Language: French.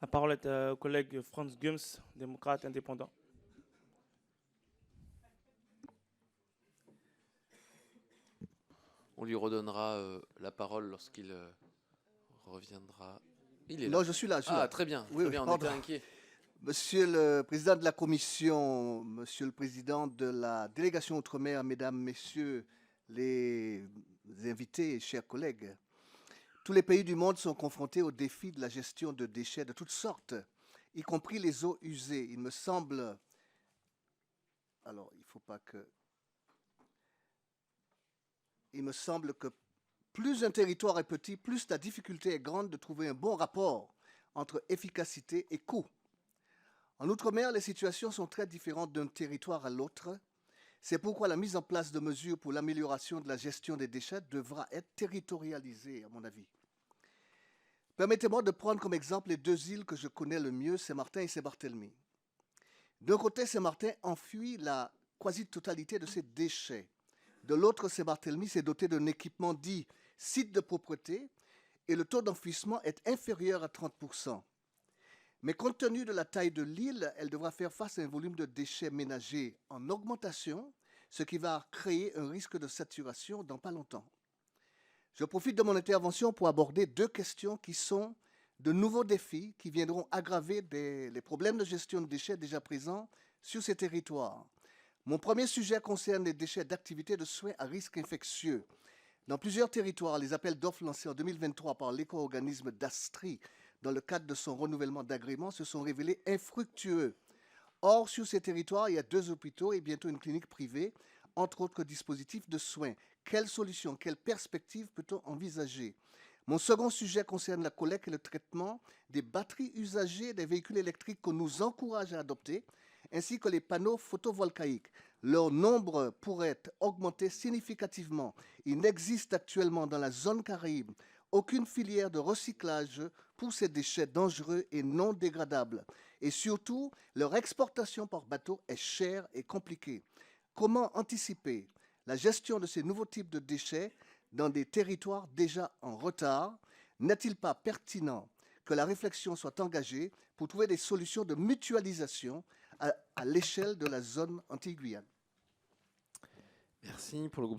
La parole est au collègue Franz Gums, démocrate indépendant. On lui redonnera la parole lorsqu'il reviendra. Il est là. Non, je suis là. Ah, très bien, Oui, oui, on pardon. était inquiet. Monsieur le président de la commission, monsieur le président de la délégation Outre-mer, mesdames, messieurs les invités, chers collègues, tous les pays du monde sont confrontés au défi de la gestion de déchets de toutes sortes, y compris les eaux usées. Il me semble... Alors, il ne faut pas que... Il me semble que plus un territoire est petit, plus la difficulté est grande de trouver un bon rapport entre efficacité et coût. En Outre-mer, les situations sont très différentes d'un territoire à l'autre. C'est pourquoi la mise en place de mesures pour l'amélioration de la gestion des déchets devra être territorialisée, à mon avis. Permettez-moi de prendre comme exemple les deux îles que je connais le mieux, Saint-Martin et Saint-Barthélemy. D'un côté, Saint-Martin enfuit la quasi-totalité de ses déchets. De l'autre, Saint-Barthélemy s'est doté d'un équipement dit site de propreté et le taux d'enfouissement est inférieur à 30%. Mais compte tenu de la taille de l'île, elle devra faire face à un volume de déchets ménagers en augmentation, ce qui va créer un risque de saturation dans pas longtemps. Je profite de mon intervention pour aborder deux questions qui sont de nouveaux défis qui viendront aggraver les problèmes de gestion de déchets déjà présents sur ces territoires. Mon premier sujet concerne les déchets d'activités de soins à risque infectieux. Dans plusieurs territoires, les appels d'offres lancés en 2023 par l'éco-organisme d'Astri dans le cadre de son renouvellement d'agrément se sont révélés infructueux. Or, sur ces territoires, il y a 2 hôpitaux et bientôt une clinique privée, entre autres dispositifs de soins. Quelles solutions, quelles perspectives peut-on envisager? Mon second sujet concerne la collecte et le traitement des batteries usagées des véhicules électriques qu'on nous encourage à adopter, ainsi que les panneaux photovoltaïques. Leur nombre pourrait augmenter significativement. Il n'existe actuellement dans la zone Caraïbe aucune filière de recyclage pour ces déchets dangereux et non dégradables. Et surtout, leur exportation par bateau est chère et compliquée. Comment anticiper la gestion de ces nouveaux types de déchets dans des territoires déjà en retard? N'est-il pas pertinent que la réflexion soit engagée pour trouver des solutions de mutualisation à l'échelle de la zone Antilles-Guyane? Merci pour le groupe